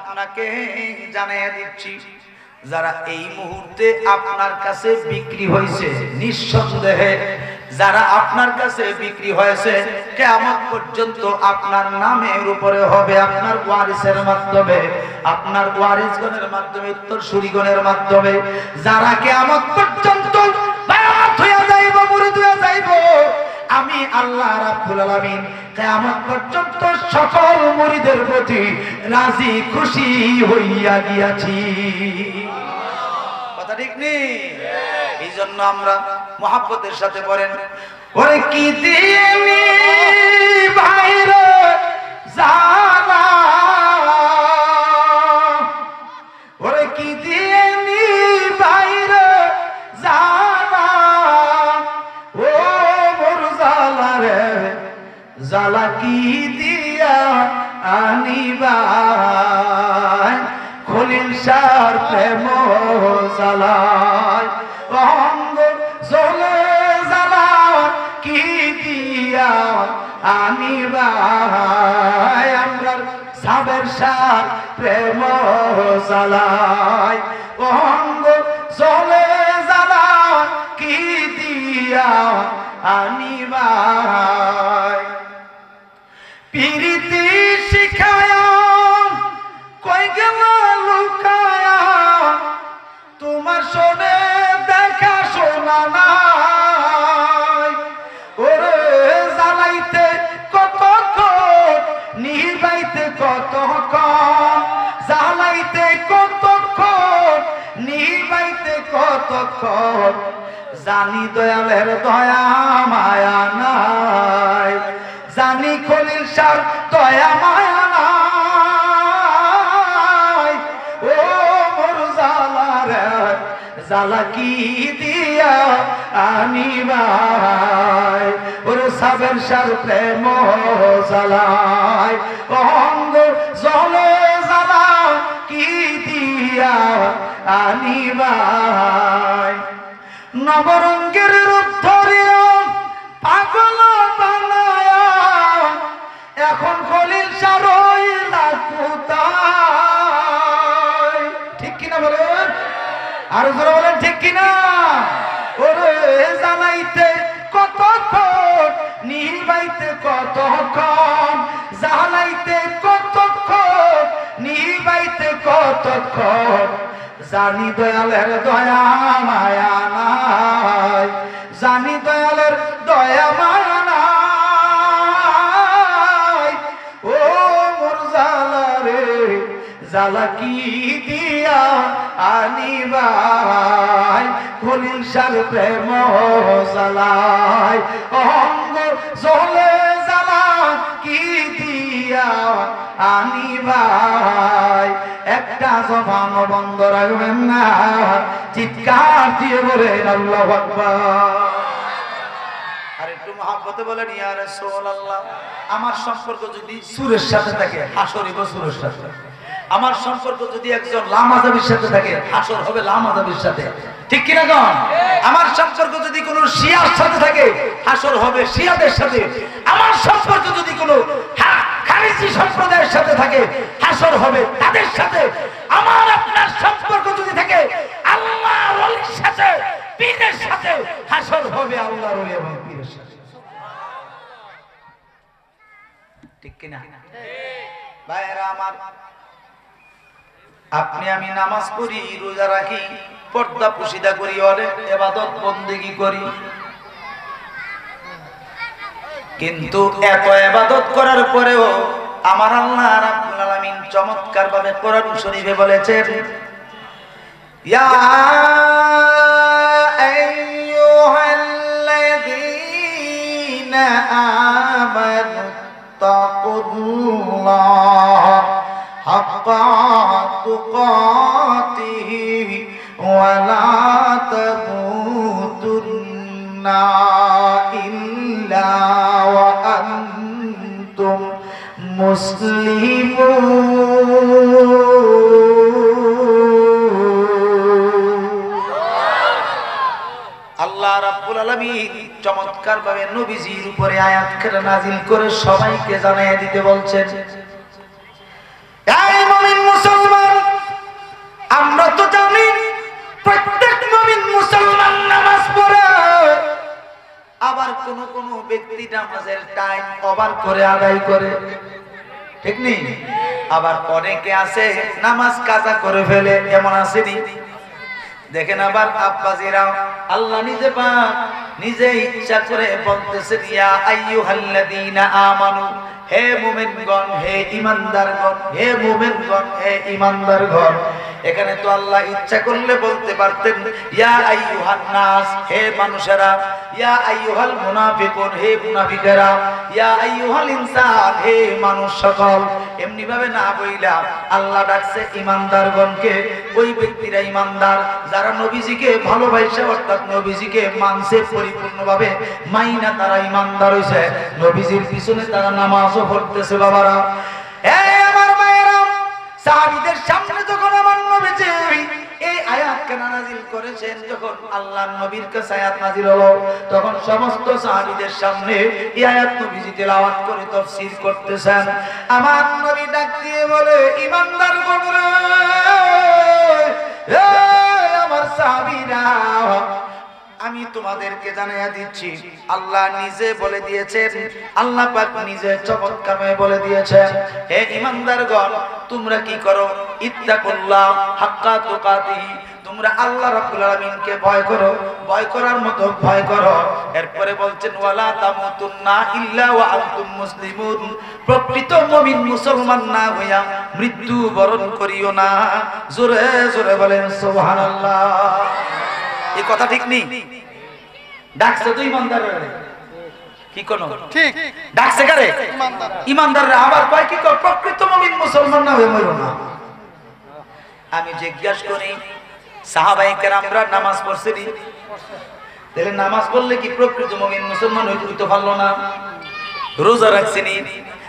আপনাকে জানিয়ে দিচ্ছি, যারা এই মুহূর্তে আপনার কাছে বিক্রি হয়েছে, নিঃসন্দেহে যারা আপনার কাছে বিক্রি হয়েছে, কিয়ামত পর্যন্ত আপনার নামের উপরে হবে, আপনার ওয়ারিসের মাধ্যমে, আপনার ওয়ারিসগণের মাধ্যমে, উত্তরসূরিগণের মাধ্যমে, যারা কিয়ামত পর্যন্ত বায়াত হয়ে যাইব, মুরিদ হয়ে যাইব, আমি আল্লাহ রাব্বুল আলামিন কিয়ামত পর্যন্ত সকল মুরিদের প্রতি রাজি খুশি হইয়া গিয়াছি। কথা ঠিক নেই? এই জন্য আমরা মুহাব্বতের সাথে বলেন, ওরে কি দিনি ভাইরে জানা, ওরে কি দিনি ভাইরে জানা, ও মোর জালা রে জালা কি দিয়া আনিবাই, খলিল শাহর প্রেম জালায় অঙ্গ জলে জালা কি দিয়া আনিবাই, আমরা সাবের শাহর প্রেম জালায় অঙ্গ জলে জালা কি দিয়া আনিবাই। পিরিতি শিখায়া কই গেল লুকায়া, তোমার শোনে দেখা শোনা নাই, ওরে জ্বালাইতে কতক্ষণ নিবাইতে কতক্ষণ, জ্বালাইতে কতক্ষণ নিবাইতে কতক্ষণ, জানি দয়ালের দয়া মায়া নাই, জানি খলিল শাহর দয়া মায়া নাই, ও মোর জালা রে জালা কি দিয়া আনিবাই, ওরে সাবের শাহর প্রেম জালায় অঙ্গ জলে জালা কি দিয়া আনিবাই। নবরঙ্গের রূপ ধরিয়া পাগল বানায়া, এখন খলিল শাহ রইলা কোথায়? ঠিক কিনা বলেন? আর জোরে বলেন ঠিক কিনা? ওরে জানাইতে কতক্ষণ নিবাইতে কতক্ষণ, জানাইতে কতক্ষণ নিবাইতে কতক্ষণ, জানি দয়ালের দয়া মায়া নাই, জানি দয়ালের দয়া মায়া নাই, ও মোর জালা রে জালা কি দিয়া আনিবাই, খলিল শাহর প্রেম জালায় অঙ্গ জলে জালা কি দিয়া আনিবাই। একটা জবান বন্ধ রাখবেন না, চিৎকার দিয়ে বলেন আল্লাহু আকবার। আর একটু মহব্বতে বলেন ইয়া রাসূলুল্লাহ। আমার সম্পর্ক যদি সুরের সাথে থাকে, হাসর হবে সুরের সাথে। আমার সম্পর্ক যদি একজন লামাযাবির সাথে থাকে, হাসর হবে লামাযাবির সাথে। ঠিক কিনা গণ? আমার সম্পর্ক যদি কোনো শিয়ার সাথে থাকে, হাসর হবে শিয়াদের সাথে। আমার সম্পর্ক যদি কোনো খারিজি সম্প্রদায়ের সাথে থাকে, হাসর হবে তাদের সাথে। আমার আপনার সম্পর্ক যদি থাকে আল্লাহর ওলির সাথে, পীরের সাথে, হাসর হবে আল্লাহর ওলি এবং পীরের সাথে। ঠিক কিনা? ভাইরা আমার, আপনি আমি নামাজ পড়ি, রোজা রাখি, পর্দা পুশিদা করি, অনেক ইবাদত বন্দেগী করি, কিন্তু এত ইবাদত করার পরেও আমার আল্লাহ রাব্বুল আলামিন চমৎকার ভাবে কোরআন শরীফে বলেছেন, ইয়া আইয়ুহাল্লাযীনা আমানু তাকুল্লাহ হাক্কা তুকাতিহি ওয়া লা তামুতুন্না ইল্লা ওয়া আনতুম মুসলিমুন। আল্লাহ রাব্বুল আলামিন চমৎকার ভাবে নবীজির উপরে আয়াত করে নাজিল করে সবাইকে জানিয়ে দিতে বলছেন, এই মুমিন মুসলমান কোন ব্যক্তি নামাজের টাইম ওভার করে আদায় করে, ঠিক নেই? আবার অনেকে আছে নামাজ কাজা করে ফেলে, এমন আসেনি? দেখেন আবার আব্বাজিরা, আল্লাহ নিজে ইচ্ছা করে বলতেছেন, ইয়া আইয়ুহাল্লাযীনা আমানু, হে মুমিনগণ, হে ঈমানদারগণ, হে মুমিনগণ, হে ঈমানদারগণ। এখানে তো আল্লাহ ইচ্ছা করলে বলতে পারতেন ইয়া আইয়ুহান নাস, হে মানুষেরা, ইয়া আইয়ুহাল মুনাফিকুন, হে মুনাফিকেরা, ইয়া আইয়ুহাল ইনসান, হে মানুষ সকল। এমনি ভাবে না বইলা আল্লাহ ডাকছে ঈমানদারগণকে। ওই ব্যক্তিরা ঈমানদার যারা নবীজিকে ভালোবাসে, অর্থাৎ নবীজিকে মানছে পরিপূর্ণভাবে, মাইনা তারা ঈমানদার হইছে। নবীজির পিছনে তারা নামাজও পড়তেছে। বাবারা, এই আমার মায়েরা, সাহাবীদের সামনে যখন আমার নবীজি এই আয়াত কেন নাযিল করেছেন, যখন আল্লাহর নবীর কাছে আয়াত নাযিল হলো, তখন সমস্ত সাহাবীদের সামনে এই আয়াত নবীজি তেলাওয়াত করে তাফসীর করতেছেন। আমার নবী ডাক দিয়ে বলে, ঈমানদারগণ রে, আমার সাহাবীরা, আমি তোমাদেরকে জানাইয়া দিচ্ছি, আল্লাহ নিজে বলে দিয়েছেন, আল্লাহ পাক নিজে চমৎকারভাবে বলে দিয়েছেন, হে ঈমানদারগণ, তোমরা কি করো? ইত্তাকুল্লাহ হাক্কা তুকাতিহি, তোমরা আল্লাহ রাব্বুল আলামিনকে ভয় করো, ভয় করার মতো ভয় করো। এরপরে বলছেন, ওয়ালা তামুতুন্না ইল্লা ওয়া আনতুম মুসলিমুন, প্রকৃত মুমিন মুসলমান না হইয়া মৃত্যু বরণ করিও না। জোরে জোরে বলেন সুবহানাল্লাহ। এই কথা ঠিক নেই? ডাকছে তো ঈমানদার, কি কোন ঠিক ডাকছে কারে? ঈমানদাররা। আবার কয় কি কয়? প্রকৃত মুমিন মুসলমান না হয়ে মরো না। আমি জিজ্ঞাসা করি, সাহাবায়ে কেরামরা নামাজ পড়ছেনি? তাহলে নামাজ পড়লে কি প্রকৃত মুমিন মুসলমান হইতে পারলো না? রোজা রাখছেনি?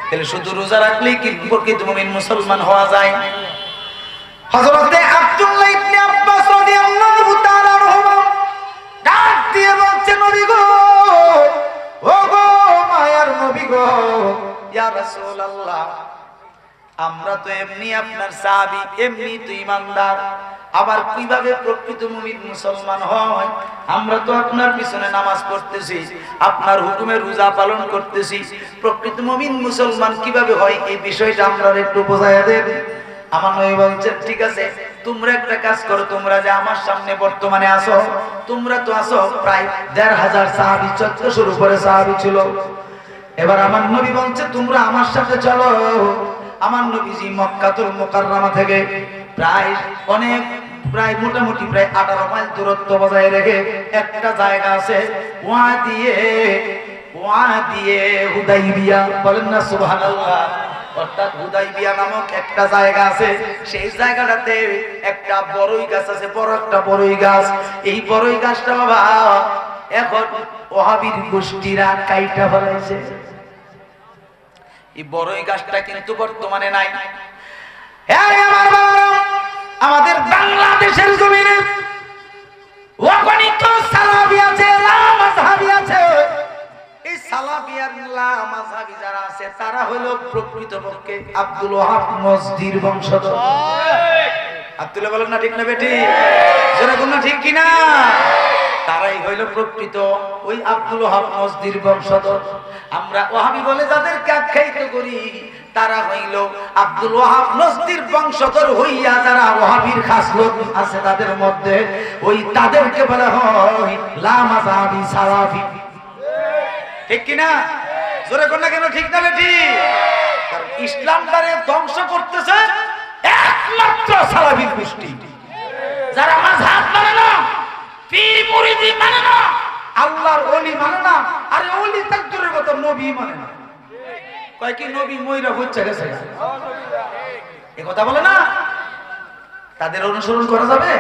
তাহলে শুধু রোজা রাখলেই কি প্রকৃত মুমিন মুসলমান হওয়া যায়? হযরতে আব্দুল্লাহ ইবনে আব্বাস রাদিয়াল্লাহু তাআলা আনহু ডাক দিয়ে বলছে, নবী গো, ও গো মায়ার নবী গো, ইয়া রাসূলুল্লাহ, আমরা তো এমনি আপনার সাহাবী, এমনি তো ঈমানদার, আবার কিভাবে প্রকৃত মুমিন মুসলমান হয়? আমরা তো আপনার পিছনে নামাজ পড়তেছি, আপনার হুকুমে রোজা পালন করতেছি, প্রকৃত মুমিন মুসলমান কিভাবে হয় এই বিষয়টা আমরা একটু বোঝাইয়া দেন। আমার নবী বলছেন, ঠিক আছে, তোমরা একটা কাজ করো, তোমরা যে আমার সামনে বর্তমানে আসো, তোমরা তো আসো প্রায় ১৫০০ সাহাবী, ১৪০০ উপরে সাহাবী ছিল। এবার আমার নবী বলছে, তোমরা আমার সাথে চলো। আমার নবীজি মক্কাতুল মুকাররমা থেকে প্রায় মোটামুটি 18 মাইল দূরত্ব বজায় রেখে একটা জায়গা আছে, ওয়াদিয়ে হুদাইবিয়া, বলেন না সুবহানাল্লাহ। অর্থাৎ হুদাইবিয়া নামক একটা জায়গা আছে, সেই জায়গাটাতে একটা বড়ই গাছ আছে, বড় একটা বড়ই গাছ। এই বড়ই গাছটা বাবা এখন ওহাবীর গোষ্ঠীরা কাইটা ফেলাইছে। এই বড়ই গাছটা কিন্তু বর্তমানে নাই। আমাদের বাংলাদেশের জমিনে অগণিত সালাফি আছে, লামাযহাবী আছে। এই সালাফি আর লামাযহাবী যারা আছে, তারা হলো প্রকৃতপক্ষে আব্দুল ওয়াহাব নজদীর বংশধর। আব্দুল্লাহ বলেন না ঠিক না বেটি? যারা কোন ঠিক কিনা? তারাই হইল প্রকৃত ওই আব্দুল ওয়াহাব নজদীর বংশধর। আমরা ওয়াহাবী বলে যাদেরকে আখ্যায়িত করি, তারা হইল আব্দুল ওয়াহাব নজদীর বংশধর হইয়া যারা ওয়াহাবীর খাসলত আছে তাদের মধ্যে, ওই তাদেরকে বলা হয় লামাযহাবী সালাফি। ঠিক কিনা? জোরে কোন না কেন ঠিক না বেটি? কারণ ইসলামটারে ধ্বংস করতেছে একমাত্র সালাফি গোষ্ঠী, যারা মাযহাব মানে না, পীর মুরিদি মানে না, আল্লাহর ওলি মানে না। আরে ওলি তাক দূরের কথা, নবী মানে না। কয় কি নবী মইরা হচ্ছে গেছে, এই কথা বলে না? তাদের অনুসরণ করা যাবে?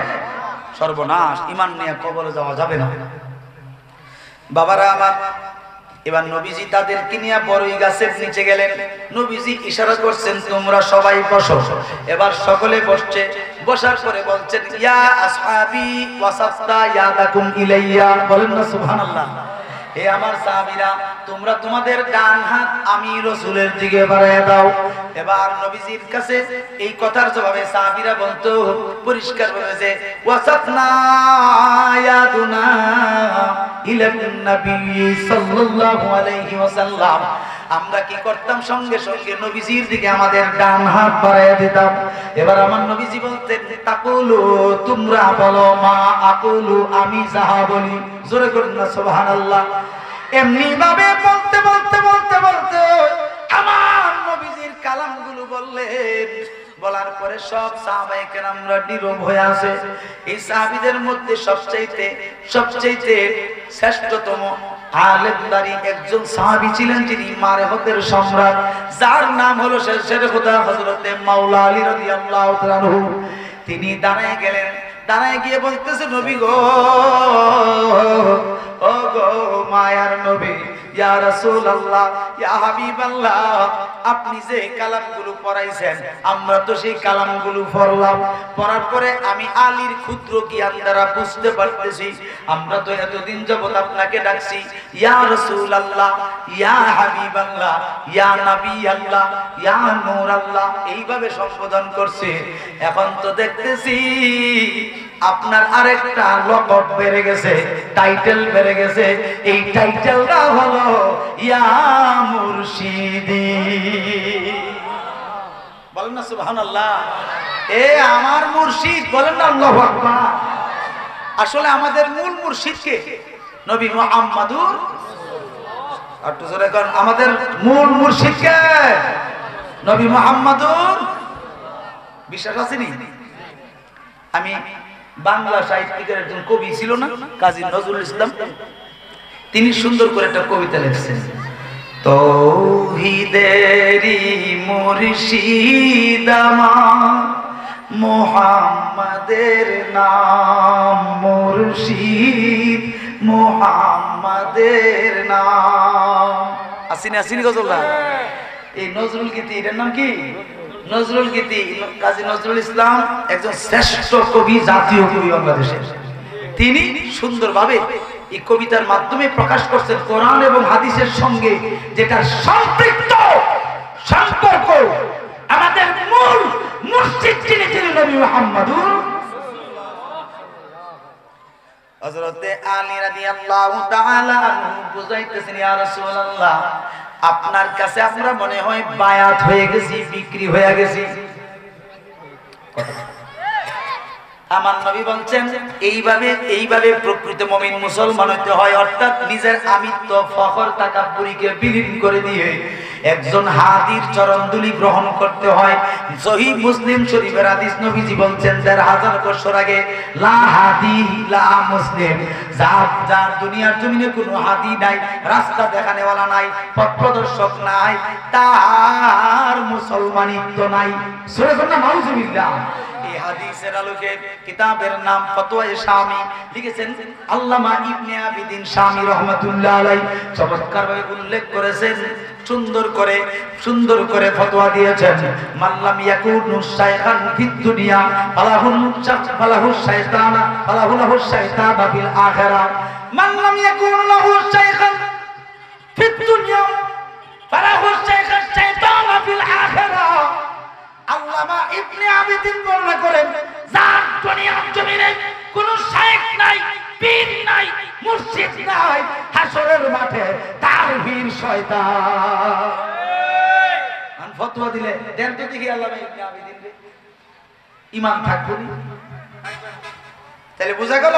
সর্বনাশ, ঈমান নিয়ে কবরে যাওয়া যাবে না। বাবারা আমার, এবার নবীজি তাদেরকে নিয়ে বড়ই গাছের নিচে গেলেন। নবীজি ইশারা করছেন, তোমরা সবাই বসো। এবার সকলে বসছে। বসার পরে বলছেন, ইয়া আসহাবি ওয়াসাফতা ইয়াদাকুম ইলাইয়া, বলেন না সুবহানাল্লাহ। হে আমার সাহাবীরা, তোমরা তোমাদের ডান হাত আমি রাসূলের দিকে বাড়ায় দাও। এবার নবীজির কাছে এই কথার জবাবে সাহাবীরা বলতো পরিষ্কার ভাবে যে ওয়াসাফনা ইয়াদুনা ইলান নবী সাল্লাল্লাহু আলাইহি ওয়াসাল্লাম, আমরা কি করতাম সঙ্গে সঙ্গে নবীজির দিকে আমাদের ডান হাত বাড়াইয়া দিতাম। এবার আমার নবীজি বলতেন তাকুলু, তোমরা বলো, মা আকুলু, আমি যাহা বলি। জোরে করুন না সুবহানাল্লাহ। এমনি ভাবে বলতে বলতে বলতে বলতে আমার নবীজির কালামগুলো বললেন। বলার পরে সব সাহাবায়ে কেরামরা নীরব হয়ে আছে। এই সাহাবীদের মধ্যে সবচেয়ে শ্রেষ্ঠতম আলেমদারি একজন সাহাবী ছিলেন, যিনি মারেফতের সম্রাট, যার নাম হলো শেরে খোদা হযরতে মাওলা আলী রাদিয়াল্লাহু তাআলা আনহু। তিনি দাঁড়ায় গেলেন, দাঁড়ায় গিয়ে বলতেছে, নবী গো, ও গো মায়ার নবী, ইয়া রাসূলুল্লাহ, ইয়া হাবিবাল্লাহ, আপনি যে কালামগুলো পড়াইছেন আমরা তো সেই কালামগুলো পড়লাম। পড়ার পরে আমি আলীর ক্ষুদ্র জ্ঞান দ্বারা বুঝতে পারতেছি, আমরা তো এতদিন যাবত আপনাকে ডাকছি ইয়া রাসূলুল্লাহ, ইয়া হাবিবাল্লাহ, ইয়া নবী আল্লাহ, ইয়া নূর আল্লাহ, এইভাবে সম্বোধন করছি। এখন তো দেখতেছি আপনার আরেকটা লকব বেড়ে গেছে, টাইটেল বেড়ে গেছে। এই টাইটেলটা হলো ইয়া মুর্শিদি। বলেন না সুবহানাল্লাহ। এ আমার মুর্শিদ, বলেন না আল্লাহু আকবার। আসলে আমাদের মূল মুর্শিদ কে? নবী মুহাম্মদুর। আর তো জোরে কোন, আমাদের মূল মুর্শিদ কে? নবী মুহাম্মদুর। বিশ্বাস আছে নি? আমি বাংলা সাহিত্যিকের একজন কবি ছিল না, কাজী নজরুল ইসলাম, তিনি সুন্দর করে একটা কবিতা লিখছেন, তৌহিদেরি মুর্শিদ আমার মুহাম্মাদের নাম, মুর্শিদ মুহাম্মাদের নাম। আসিনি আসিনি গজলটা? এই নজরুল গীতি, এটার নাম কি? নজরুল গীতি। কাজী নজরুল ইসলাম একজন শ্রেষ্ঠ কবি, জাতীয় কবি বাংলাদেশের। তিনি সুন্দরভাবে এই কবিতার মাধ্যমে প্রকাশ করছেন কোরআন এবং হাদিসের সঙ্গে যেটা সম্পৃক্ত সম্পর্ক। আমাদের মূল মুর্শিদ যিনি, তিনি নবী মুহাম্মদুর। হযরতে আলী রাদিয়াল্লাহু তাআলা আনহু বুঝাইতেছেন, ইয়া রাসূলুল্লাহ, আপনার কাছে আমরা মনে হয় বায়াত হয়ে গেছি, বিক্রি হয়ে গেছি। আমার নবী বলছেন এইভাবে প্রকৃত মুমিন মুসলমান হতে হয়, অর্থাৎ নিজের আমিত্ব, ফখর, তাকাব্বুরিকে বিলীন করে দিয়ে একজন হাদির চরণধুলি গ্রহণ করতে হয়। সহিহ মুসলিম শরীফের হাদিস, নবীজি বলছেন ১৫০০ বছর আগে, লা হাদি লা মুসলিম, যার দুনিয়ার জমিনে কোনো হাদি নাই, রাস্তা দেখানেওয়ালা নাই, পথ প্রদর্শক নাই, তার মুসলমানিত্ব নাই। সূরা নাউযুবিল্লাহ। এই হাদিসের আলোকে কিতাবের নাম ফতোয়ায়ে শামী লিখেছেন আল্লামা ইবনে আবিদিন শামী রাহমাতুল্লাহ আলাইহি, চমৎকারভাবে উল্লেখ করেছেন, সুন্দর করে ফতোয়া দিয়েছেন, মাল্লাম ইয়াকুনু শাইখান ফিদ দুনিয়া ফালাহু শাইতানা ফিল আখিরাহ, মাল্লাম ইয়াকুনু লাহু শাইখান ফিদ দুনিয়া ফালাহু শাইতানা ফিল আখিরাহ। আল্লামা ইবনে আবিদিন বর্ণনা করেন, যার দুনিয়ার জমিনে কোনো শাইখ নাই, পীর নাই, মুর্শিদ নাই, হাসরের মাঠে তার পীর শয়তান। আন ফতোয়া দিলে দেন তো দেখি আল্লামা ইবনে আবিদিন রে, ঈমান থাকবে না। তাহলে বোঝা গেল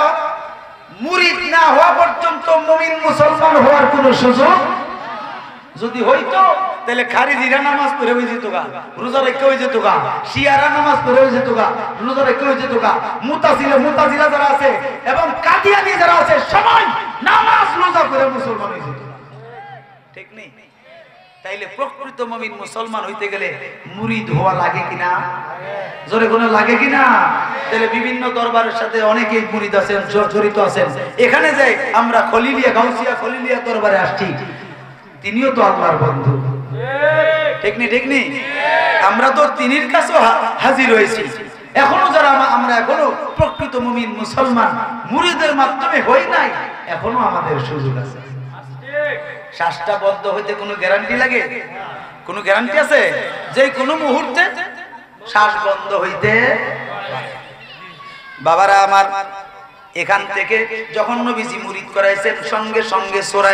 মুরিদ না হওয়া পর্যন্ত মুমিন মুসলমান হওয়ার কোনো সুযোগ যদি হইতো, তাহলে খারিজিরা নামাজ পড়ে হয়ে যেত গা, রোজা রেখে হয়ে যেত গা, শিয়ারা নামাজ পড়ে হয়ে যেত গা, রোজা রেখে হয়ে যেত গা, মুতাজিলা যারা আছে এবং কাদিয়ানি যারা আছে সবাই নামাজ রোজা করে মুসলমান হয়ে যেত। ঠিক নেই? তাইলে প্রকৃত মুমিন মুসলমান হইতে গেলে মুরিদ হওয়া লাগে কিনা? জোরে কোন লাগে কিনা? তাহলে বিভিন্ন দরবারের সাথে অনেকে মুরিদ আছেন, জড়িত আছেন। এখানে যে আমরা খলিলিয়া, গাউসিয়া খলিলিয়া দরবারে আসছি, তিনিও তো আল্লাহর বন্ধু। ঠিক নেই? আমরা তো তিনির কাছেও হাজির হয়েছি। এখনো যারা আমরা এখনো প্রকৃত মুমিন মুসলমান মুরিদের মাধ্যমে হই নাই, এখনো আমাদের সুযোগ আছে। শ্বাসটা বন্ধ হইতে কোনো গ্যারান্টি লাগে? কোনো গ্যারান্টি আছে যে কোনো মুহূর্তে শ্বাস বন্ধ হইতে? বাবারা আমার, এখান থেকে যখন নবীজি মুরিদ করাইছেন সঙ্গে সঙ্গে সূরা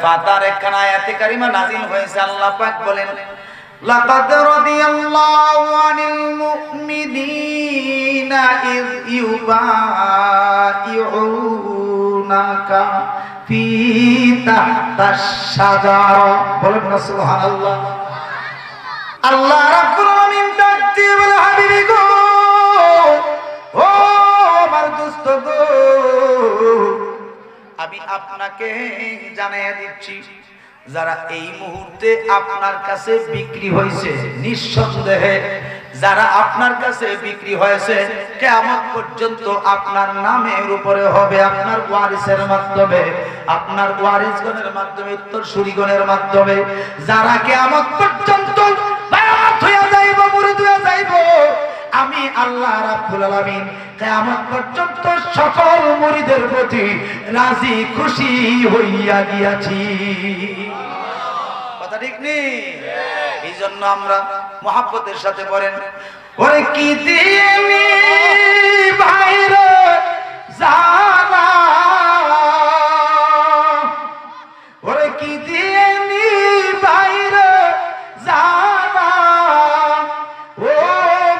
ফাতিহার একখানা আয়াতে কারিমা নাযিল হয়েছে। আল্লাহ পাক বলেন, লাকাদ রাদিয়াল্লাহু আনিল মুমিনিনা ইয ইউবাইউনাকা ফি তাহতাশ শাজারা। বলেন না সুবহানাল্লাহ। আল্লাহ রাব্বুল আলামিন ডাক দিয়ে বলে, হাবিবি গো, ও আমার দোস্ত গো, আমি আপনাকে জানিয়ে দিচ্ছি, যারা এই মুহূর্তে আপনার কাছে বিক্রি হয়েছে, নিঃসন্দেহে যারা আপনার কাছে বিক্রি হয়েছে, কিয়ামত পর্যন্ত আপনার নামের উপরে হবে, আপনার ওয়ারিসের মাধ্যমে, আপনার ওয়ারিসগণের মাধ্যমে, উত্তরসূরিগণের মাধ্যমে, যারা কিয়ামত পর্যন্ত বায়াত হয়ে যাইব, মুরিদ হয়ে যাইব, আমি আল্লাহ রাব্বুল আলামিন কিয়ামত পর্যন্ত সকল মুরিদের প্রতি রাজি খুশি হইয়া গিয়াছি। কথা ঠিক নেই? এই জন্য আমরা মহব্বতের সাথে বলেন, ওরে কি দিয়েনি ভাইরে জানা, ওরে কি দিয়েনি ভাইরে জানা, ও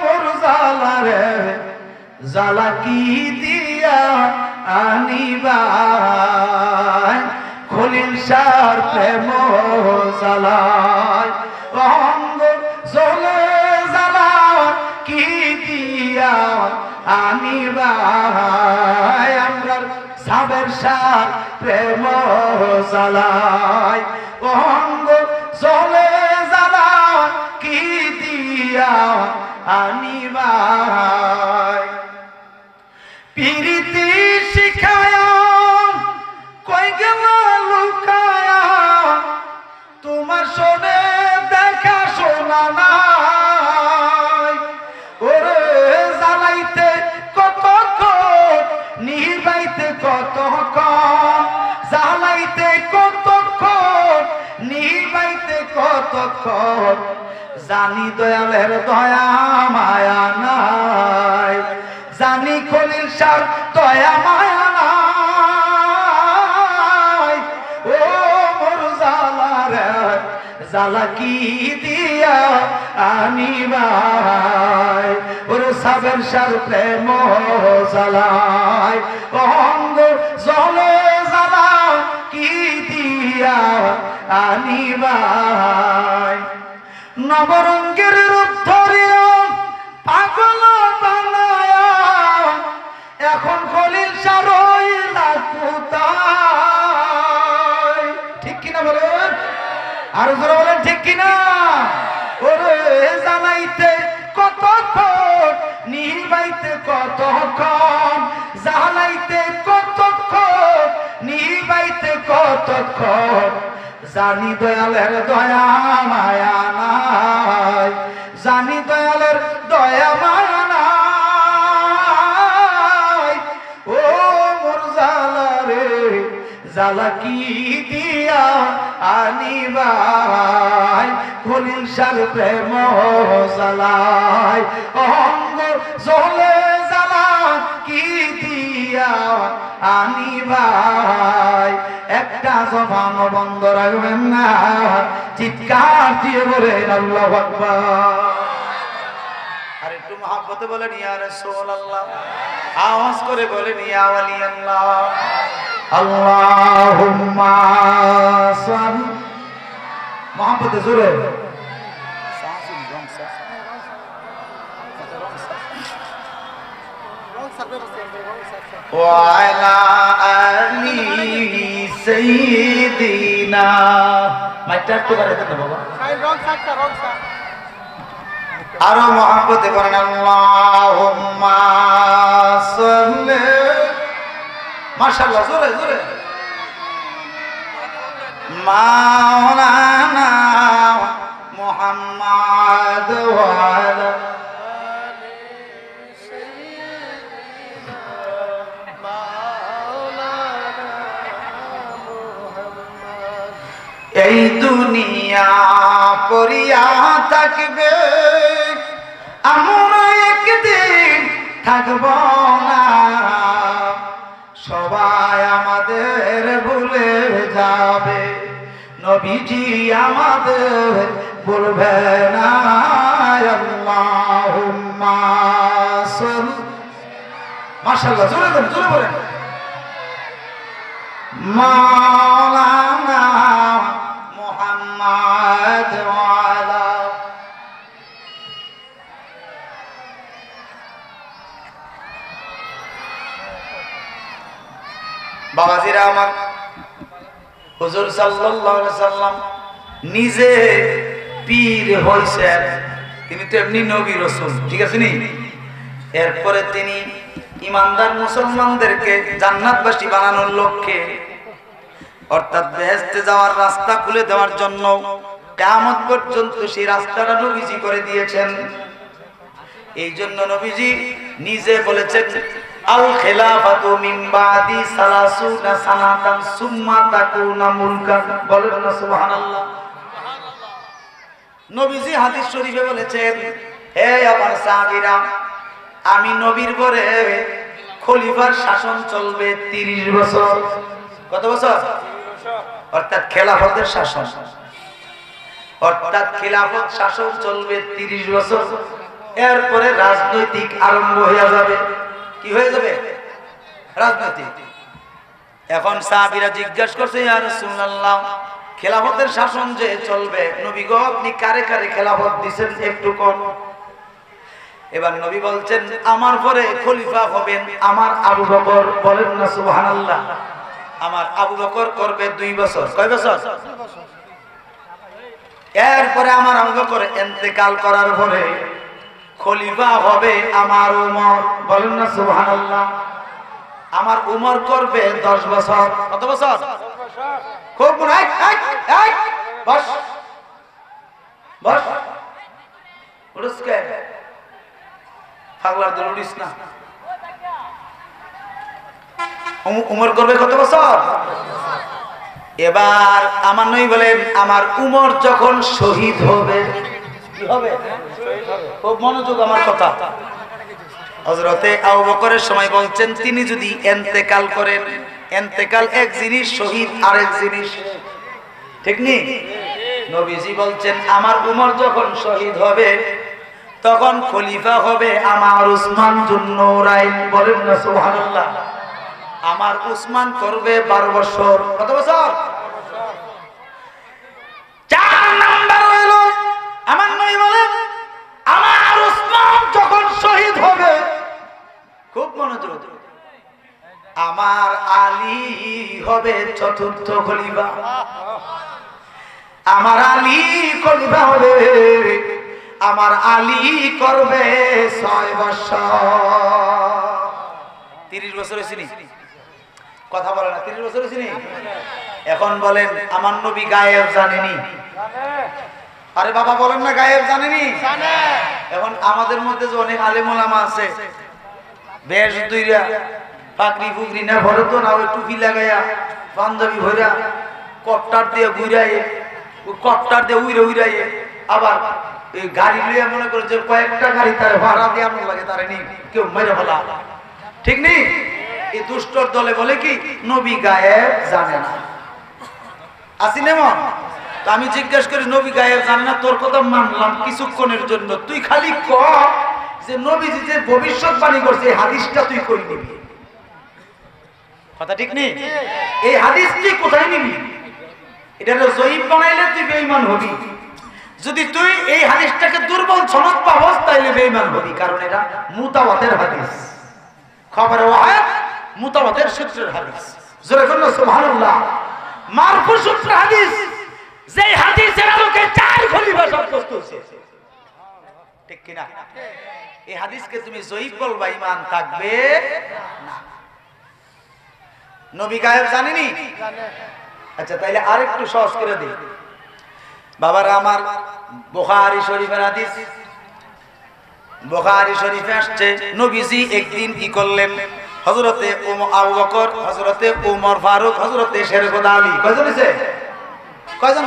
মোর জালা রে জালা কি দিয়া আনিবাই, খলিল শাহর প্রেম জালায়, অঙ্গ জলে জালা কি দিয়া আনিবাই, আমরার সাবের শাহ প্রেম জালায়, অঙ্গ জলে জালা কি দিয়া আনিবাই। পিরিতি শিখায়া কই গেল লুকায়া, তোমার শোনে দেখা শোনা নাই, ওরে জ্বালাইতে কতক্ষণ, নিবাইতে কতক্ষণ, জ্বালাইতে কতক্ষণ, নিবাইতে কতক্ষণ, জানি দয়ালের দয়া মায়া নাই, জানি খলিল শাহর দয়া মায়া নাই, ও মোর জালা রে জালা কি দিয়া আনিবাই, ওরে সাবের শাহর প্রেম জালায়, অঙ্গ জলে জালা কি দিয়া আনিবাই। নবরঙ্গের রূপ ধরিয়া পাগল বানায়া, এখন খলিল শাহ রইলা কোথায়? ঠিক কিনা বলেন? আর জোরে বলেন ঠিক কিনা? ওরে জানাইতে কতক্ষণ, নিবাইতে কতক্ষণ, জানাইতে কতক্ষণ, নিবাইতে কতক্ষণ, জানি দয়ালের দয়া মায়া নাই, জানি দয়ালের দয়া মায়া নাই, ও মোর জালা রে জালা কি দিয়া আনিবাই, খলিল শাহর প্রেম জালায়, অঙ্গ জলে জালা কি দিয়া আনিবাই। একটা জবান বন্ধ রাখবেন না, চিৎকার দিয়ে বলেন আল্লাহু আকবার। আর একটু মহব্বতে বলেন ইয়া রাসূলুল্লাহ, আওয়াজ করে বলেন ইয়া ওয়ালি আল্লাহ। আল্লাহুম্মা সাল্লি, মহব্বতে জোরে, ওয়ালা আলি সাইয়্যিদিনা, মাইকটা একটু বাড়াই দেন বাবা, আরো মহব্বতে বলেন আল্লাহুম্মা সাল্লি, মাশাআল্লাহ জোরে জোরে, মাওলানা মুহাম্মদ ওয়া আলা এই দুনিয়া পড়িয়া থাকবে, আমরা একদিন থাকব না, সবাই আমাদের ভুলে যাবে, নবীজি আমাদের ভুলবে না। আল্লাহুম্মা সাল্লি, মাশাআল্লাহ, জোরে বলেন, জোরে বলেন। মাওলানা মুহাম্মদ ওয়া আলা বাবাজিরা আমার, হুজুর সাল্লাল্লাহু আলাইহি সাল্লাম নিজে পীর হইছেন, তিনি তো এমনি নবী রাসূল, ঠিক আছে নি? এরপরে তিনি ইমানদার মুসলমানদেরকে জান্নাতবাসী বানানোর লক্ষ্যে, অর্থাৎ বেহেশতে যাওয়ার রাস্তা খুলে দেওয়ার জন্য কিয়ামত পর্যন্ত সেই রাস্তাটা নবীজি করে দিয়েছেন। এই জন্য নবীজি নিজে বলেছেন, আল খিলাফাতু মিন বাদি সালাসুনা সানাতান সুম্মা তাকুনা মুলকান। বলেন না সুবহানাল্লাহ। নবীজি হাদিস শরীফে বলেছেন, হে আমার সাহাবীরা, আমি নবীর পরে খলিফার শাসন চলবে 30 বছর। কত বছর? অর্থাৎ খেলাফতের শাসন, অর্থাৎ খেলাফত শাসন চলবে 30 বছর। এরপরে রাজনৈতিক আরম্ভ হয়ে যাবে। কি হয়ে যাবে? রাজনৈতিক। এখন সাহাবীরা জিজ্ঞাসা করছে, ইয়া রাসূলুল্লাহ, খেলাফতের শাসন যে চলবে, নবী গো আপনি কারে কারে খেলাফত দিবেন একটু কোন? এবার নবী বলছেন, আমার পরে খলিফা হবেন আমার আবু বকর। বলেন না সুবহানাল্লাহ। আমার আবু বকর করবে 2 বছর। কয় বছর? এরপরে আমার আবু বকর ইন্তেকাল করার পরে খলিফা হবে আমার উমর। বলেন না সুবহানাল্লাহ। আমার উমর করবে 10 বছর। কত বছর? খুব মনে হয়। বস বস, উড়সকে পাগলার দল উড়িস না। উমর করবে কত বছর? এবার আমার নবী বলেন, আমার উমর যখন শহীদ হবে, কি হবে? খুব মনোযোগ আমার কথা। হযরতে আবু বকরের সময় বলছেন, তিনি যদি ইন্তেকাল করেন, ইন্তেকাল এক জিনিস, শহীদ আরেক জিনিস, ঠিক নেই? নবীজি বলছেন, আমার উমর যখন শহীদ হবে তখন খলিফা হবে আমার উসমান যুন নূরাইন। বলেন না সুবহানাল্লাহ। আমার উসমান করবে 12 বছর। কত বছর? 4 নাম্বার হইল, আমার নবী বলেন, আমার উসমান যখন শহীদ হবে, খুব মনোযোগ, আমার আলী হবে 4র্থ খলিফা। আমার আলী খলিফা হবে, আমার আলী করবে 6 বছর। 30 বছর হয়েছিনি? কথা বলে না, 30 বছর হয়েছিনি? এখন বলেন, আমার নবী গায়েব জানেনি? আরে বাবা বলেন না, গায়েব জানেনি? এখন আমাদের মধ্যে যে অনেক আলেম ওলামা আছে, বেশ দুইরা পাগড়ি ফুগড়ি না ভরে তো না, ওই টুপি লাগাইয়া পাঞ্জাবি ভরা কট্টার দিয়ে ঘুরাইয়ে, কট্টার দিয়ে উইরে উইরাইয়ে, আবার এই গাড়ি লইয়া মনে করে যে কয়েকটা গাড়ি তার ভাড়া দিয়ে এমন লাগে তারে নি কেউ মেরে ফেলা, ঠিক নেই? এই দুষ্টর দলে বলে কি নবী গায়েব জানে না। আসি নেমন তো আমি জিজ্ঞেস করি, নবী গায়েব জানে না, তোর কথা মানলাম কিছুক্ষণের জন্য, তুই খালি ক যে নবীজি যে ভবিষ্যৎবাণী করছে এই হাদিসটা তুই কই নিবি? কথা ঠিক নেই? এই হাদিস তুই কোথায় নিবি? এটা জয়ীফ বানাইলে তুই বেঈমান হবি। যদি তুই এই হাদিসটাকে দুর্বল সনদ পাবস তাইলে বেঈমান হবি, কারণ এটা মুতাওয়াতির হাদিস, খবর ওয়াহিদ মুতাওয়াতির সূত্রের হাদিস। জোরে বলুন সুবহানাল্লাহ। মারফু সূত্রের হাদিস, যেই হাদিসের আলোকে 4 খলিফা সাব্যস্ত হয়েছে, ঠিক কি না? এই হাদিসকে তুমি জয়ীফ বলবা, ঈমান থাকবে না। নবী গায়েব জানেনি? আচ্ছা তাইলে আরেকটু সহজ করে দিই বাবারা আমার। বুখারী শরীফের হাদিস, বুখারী শরীফে আসছে, নবীজি একদিন কি করলেন, হযরতে আবু বকর, হযরতে ওমর ফারুক, হযরতে শেরখুদ আলী, কয়জন হইছে? কয়জন?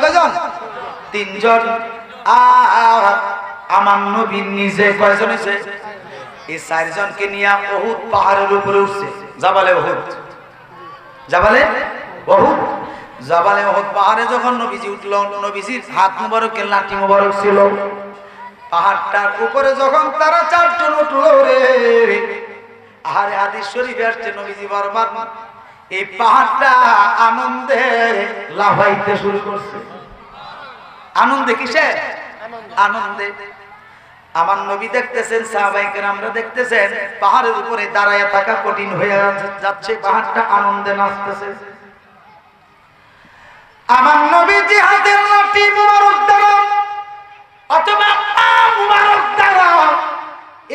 3 জন। আর আমার নবী নিজে কয়জন হইছে? এই চারজনকে নিয়ে উহুদ পাহাড়ের উপরে উঠছে, জাবালে উহুদ। জাবালে উহুদ, জাবালে উহুদ পাহাড়ে যখন নবীজি উঠল, নবীজির হাত মুবারকে লাঠি মুবারক ছিল। পাহাড়টার উপরে যখন তারা চারজন উঠলো রে, আরে হাদিস শরীফে আসছে নবীজি বারবার এই পাহাড়টা আনন্দে লাফাইতে শুরু করছে। আনন্দে, কিসে আনন্দে? আমার নবী দেখতেছেন, সাহাবায়ে কেরামরা দেখতেছেন, পাহাড়ের উপরে দাঁড়ায় থাকা কঠিন হয়ে যাচ্ছে, পাহাড়টা আনন্দে নাচতেছে। আমার নবীজি হাতের লাঠি মুবারক দ্বারা অথবা পা মুবারক দ্বারা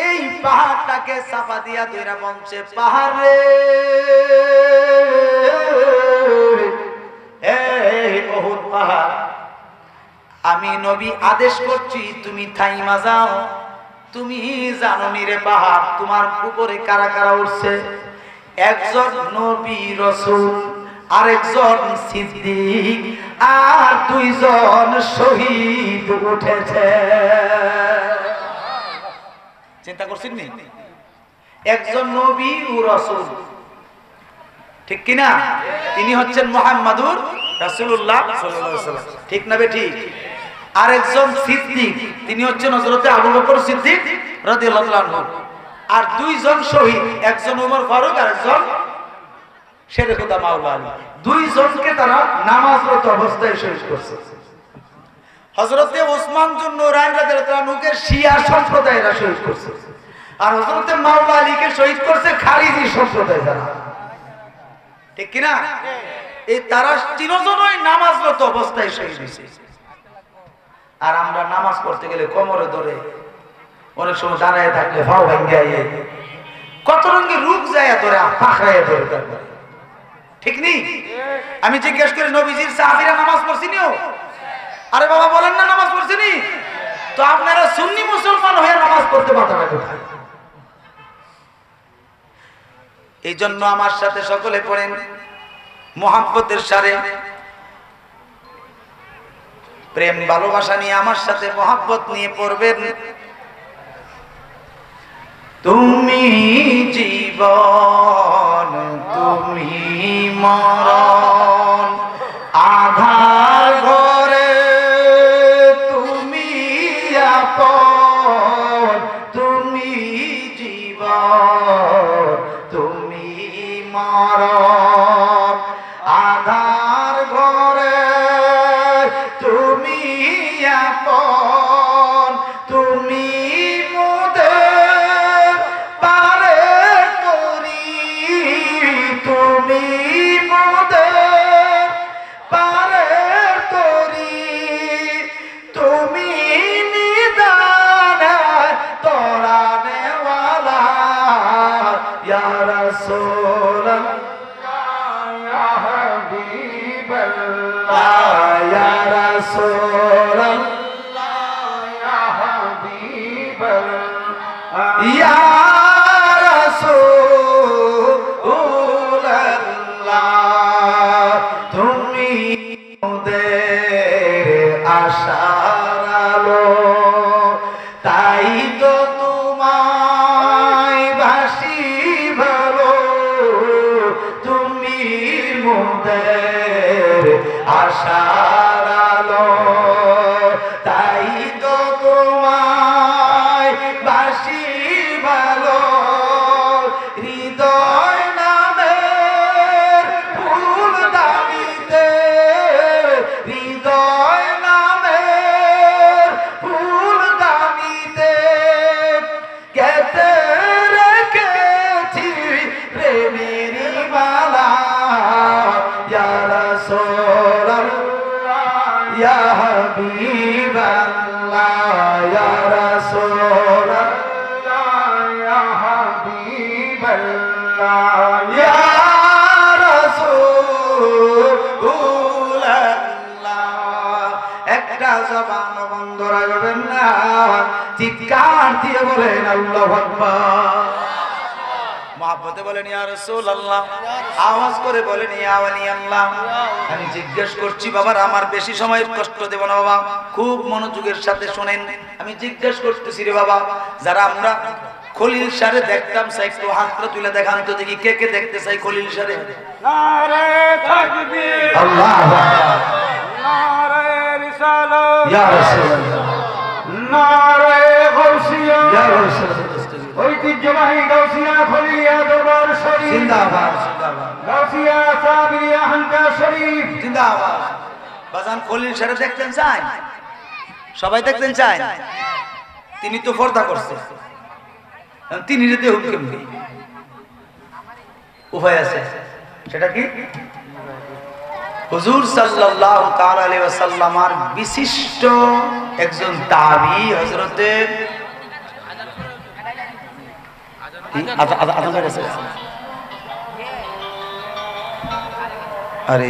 এই পাহাড়টাকে চাপা দিয়া দুইরা বলছে, পাহাড়ে এই উহুদ পাহাড়, আমি নবী আদেশ করছি তুমি থাইমা যাও। তুমি জানো নি রে পাহাড়, তোমার উপরে কারা কারা উঠছে? একজন নবী রাসূল, আরেকজন সিদ্দিক, আর দুইজন শহীদ উঠেছে। চিন্তা করছেন নি? একজন নবী ও রাসূল, ঠিক কিনা? তিনি হচ্ছেন মুহাম্মাদুর রাসূলুল্লাহ সাল্লাল্লাহু আলাইহি ওয়াসাল্লাম, ঠিক না বে ঠিক? আরেকজন সিদ্দিক, তিনি হচ্ছেন হযরত আবু বকর সিদ্দিক রাদিয়াল্লাহু আনহু। আর দুইজন শহীদ, একজন ওমর ফারুক আর একজন শেরে খুদা মাওলা আলী। দুইজনকে তারা নামাজরত অবস্থায় শহীদ করছে। হযরতে ওসমান জুন নুরাইন রাদিয়াল্লাহু আনহুকে শিয়া সম্প্রদায়েরা শহীদ করছে, আর হযরতে মাওলা আলীকে শহীদ করছে খারিজি সম্প্রদায় যারা, ঠিক কিনা? এই তারা তিনজনই নামাজরত অবস্থায় শহীদ হয়েছে। আর আমরা নামাজ পড়তে গেলে কোমরে ধরে, অনেক সময় দাঁড়ায় থাকলে ফাও ভাঙ্গিয়া কত রঙের রূপ যায় ধরে, পাখড়াইয়া ধরে থাকবে, ঠিক নেই? আমি জিজ্ঞেস করি নবীজির সাহাবীরা নামাজ পড়ছিনিও? আরে বাবা বলেন না নামাজ পড়ছিনি? তো আপনারা সুন্নি মুসলমান হয়ে নামাজ পড়তে পারবেন না কোথায়? এই জন্য আমার সাথে সকলে পড়েন মুহাব্বতের সারে, প্রেম ভালোবাসা নিয়ে আমার সাথে মুহাব্বত নিয়ে পড়বেন। তুমি জীবন, তুমি মরণ, আধার ঘরে তুমি আপন, তুমি জীবন, তুমি মরণ, আধার ঘরে তুমি আপন, তুমি মোদের পারে করি, তুমি মোদের পারে করি, তুমি নিদান তোরা নেওয়ালা ইয়া রাসূলুল্লাহ ইয়া হাবিবাল্লাহ ইয়া রাসূলুল্লাহ ইয়া হাবিবাল্লাহ ইয়া রাসূলুল্লাহ, তুমি মোদের আশার আলো, তাই তো তোমায় বাসি ভালো, তুমি মোদের আশার আলো, তাই তো তোমায় বাসি ভালো, হৃদয় নামের ফুল দানিতে, হৃদয় নামের ফুল দানিতে কেটে রেখেছি প্রেমেরই মালা, ইয়া রাসূলুল্লাহ ইয়া হাবিবাল্লাহ ইয়া রাসূলুল্লাহ ইয়া হাবিবাল্লাহ ইয়া রাসূলুল্লাহ। একটা জবান বন্ধ রাখবেন না, চিৎকার দিয়ে বলেন আল্লাহু আকবার। মহব্বতে বলেন ইয়া রাসূলুল্লাহ, আওয়াজ করে বলেন ইয়া ওয়ালি আল্লাহ। আমি জিজ্ঞেস করছি বাবার, আমার বেশি সময় কষ্ট দেব না বাবা, খুব মনোযোগের সাথে শুনেন। আমি জিজ্ঞেস করতেছি রে বাবা, যারা আমরা খলিল শাহরে দেখতাম চাই, একটু হাতটা তুলে দেখান তো দেখি কে কে দেখতে চাই খলিল শাহরে। নারে তাকবীর, আল্লাহু আকবার, নারে রিসালাত, ইয়া রাসূলুল্লাহ, নারে গাউসিয়া, ইয়া রাসূলুল্লাহ, ঐতিহ্যবাহী গাউসিয়া খলিলিয়া দরবার শরীফ জিন্দাবাদ জিন্দাবাদ, গাউসিয়া সাবিরিয়া হানকা শরীফ জিন্দাবাদ। বাজান খলিল শাহরে দেখতেন চাই, সবাই দেখতেন চাই। তিনি তো পর্দা করছে, তিনি যেতে হুকুম কেমনি উপায় আছে, সেটা কি? হুজুর সাল্লাল্লাহু তাআলা আলাইহি ওয়াসাল্লামের বিশিষ্ট একজন তাবী হযরতে আজান হয়ে গেছে। আরে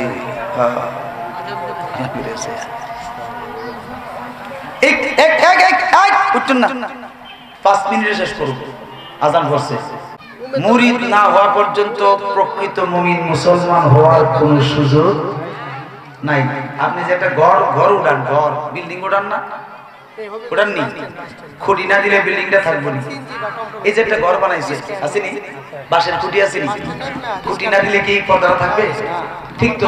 উঠুন না, 5 মিনিটে শেষ করব, আজান করছে। মুরিদ না হওয়া পর্যন্ত প্রকৃত মুমিন মুসলমান হওয়ার কোন সুযোগ নাই। আপনি যে একটা ঘর উঠান, ঘর বিল্ডিং উঠান না, উঠান নি, খুঁটি না দিলে বিল্ডিংটা থাকবো না। এই যে একটা ঘর বানাইছে আসেনি, বাঁশের খুঁটি আসেনি, খুঁটি না দিলে কি পর্দা থাকবে? ঠিক তো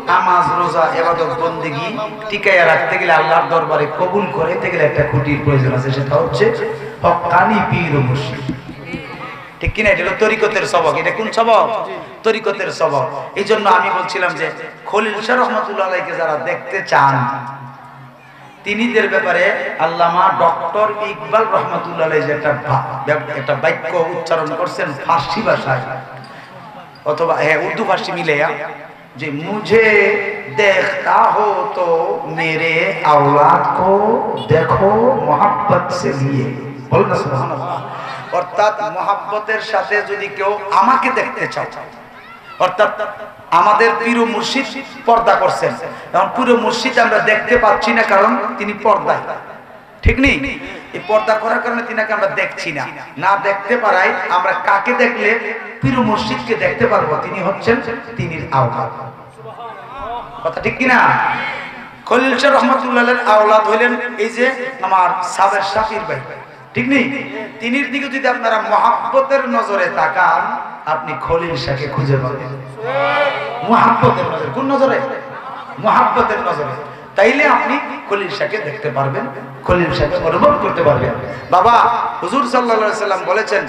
নামাজ রোজা ইবাদত বন্দেগী টিকায়া রাখতে গেলে, আল্লাহর দরবারে কবুল করতে গেলে একটা খুঁটির প্রয়োজন আছে, সেটা হচ্ছে হক্কানি পীর ও মুর্শিদ। ঠিক কিনা? এটা হলো তরিকতের সবক। এটা কোন সবক? তরিকতের সবক। এই জন্য আমি বলছিলাম যে খলিল শাহ রহমাতুল্লাহ আলাইহিকে যারা দেখতে চান, তিনিদের ব্যাপারে আল্লামা ডক্টর ইকবাল রহমাতুল্লাহ আলাইহি যে একটা বাক্য উচ্চারণ করছেন ফার্সি ভাষায় অথবা উর্দু ফার্সি মিলে, যে মুঝে দেখতা হো তো মেরে औलाद को देखो मोहब्बत से लिए। বলুন না সুবহানাল্লাহ। অর্থাৎ মোহাব্বতের সাথে যদি কেউ আমাকে দেখতে চাও, অর্থাৎ আমাদের পীর ও মুর্শিদ পর্দা করছেন, কারণ পীর ও মুর্শিদ আমরা দেখতে পাচ্ছি না, কারণ তিনি পর্দায়, ঠিক নেই? এই পর্দা করার কারণে তিনাকে আমরা দেখছি না। না দেখতে পারাই আমরা কাকে দেখলে পীর ও মুর্শিদকে দেখতে পারবো? তিনি হচ্ছেন তিনির আওলাদ। কথা ঠিক কিনা? খলিল শাহ রহমাতুল্লাহ আলাইহির আওলাদ হইলেন এই যে আমার সাবের শাফির ভাই, ঠিক নেই? তিনির দিকে যদি আপনারা মোহাব্বতের নজরে তাকান, আপনি খলিল শাহকে খুঁজে পাবেন। মোহাব্বতের নজরে, কোন নজরে? মোহাব্বতের নজরে। তাইলে আপনি খলিল শাহকে দেখতে পারবেন, খলিল শাহকে অনুভব করতে পারবেন। বাবা হুজুর সাল্লাল্লাহু আলাইহি সাল্লাম বলেছেন,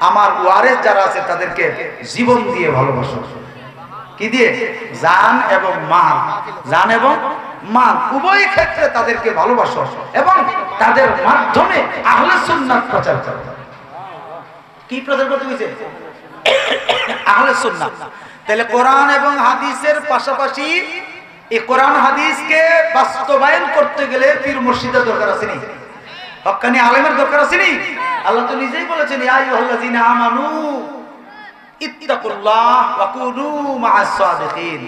আমার ওয়ারেস যারা আছে তাদেরকে জীবন দিয়ে ভালোবাসো। কি দিয়ে? জান এবং মাল। জান এবং মাল উভয় ক্ষেত্রে তাদেরকে ভালোবাসো এবং তাদের মাধ্যমে আহলে সুন্নাত প্রচার করো। কি প্রচার করতে হইছে? আহলে সুন্নাত। তাহলে কোরআন এবং হাদিসের পাশাপাশি এই কোরআন হাদিসকে বাস্তবায়ন করতে গেলে পীর মুর্শিদের দরকার আছে নি? হক্কানি আলেমের দরকার আছে নি? আল্লাহ তো নিজেই বলেছেন, ইয়া আইয়ুহাল্লাযীনা আমানু ইত্তাকুল্লাহ ওয়া কুনু মা'আস সাদিকিন।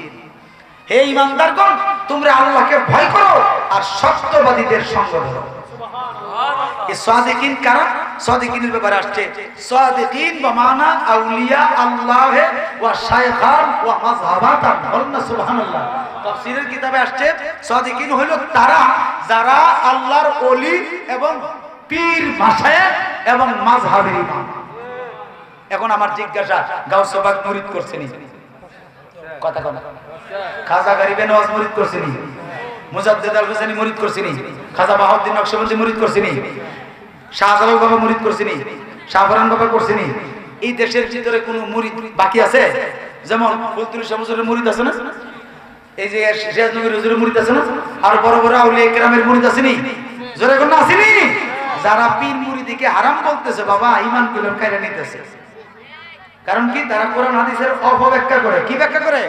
হে ঈমানদারগণ, তোমরা আল্লাহকে ভয় করো আর সত্যবাদীদের সঙ্গ ধরো। এই সাদিকিন কারা? সাদিকিনের ব্যাপারে আসছে, সাদিকিন বমানা আউলিয়া আল্লাহ ওয়া শায়খান ওয়া মাযহাবাতান। বলুন না সুবহানাল্লাহ। তাফসীরের কিতাবে আসছে, সাদিকিন হলো তারা যারা আল্লাহর ওলি এবং পীর মাশায়েখ এবং মাযহাবের ইমাম। এখন আমার জিজ্ঞাসা, গাউসে পাক মুরিদ করছেনি? কথা কন। খাজা গরিবে নওয়াজ মুরিদ করছেনি? মুজাদ্দিদ আল হুসাইনি মুরিদ করছেনি? খাজা বাহাউদ্দিন নকশবন্দি মুরিদ করছেনি? শাহজালাল বাবা মুরিদ করছেনি? শাহফরান বাবা করছেনি? এই দেশের ভিতরে কোনো মুরিদ বাকি আছে? যেমন ফুলতুল শাহ হুজুরের মুরিদ আছে না, এই যে সিরাজ নবীর হুজুরের মুরিদ আছে না, আর বড় বড় আউলিয়া কেরামের মুরিদ আসেনি? জোরে কোন আসেনি? যারা পীর মুরিদিকে হারাম বলতেছে, বাবা ঈমান গুলো কাইরা নিতেছে। কারণ কি? তারা কোরআন হাদিসের অপব্যাখ্যা করে। কি ব্যাখ্যা করে?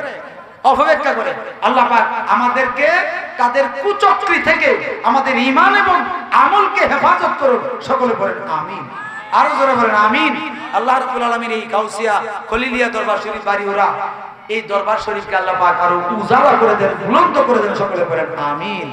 অপব্যাখ্যা করে। আল্লাহ পাক আমাদেরকে তাদের কুচক্রি থেকে আমাদের ঈমান এবং আমলকে হেফাজত করুন। সকলে বলেন আমিন। আরো জোরে বলেন আমিন। আল্লাহ রাব্বুল আলামিন এই গাউসিয়া খলিলিয়া দরবার শরীফ বাড়িওরা, এই দরবার শরীফকে আল্লাহ পাক আরো উজালা করে দেন, বুলন্দ করে দেন। সকলে বলেন আমিন।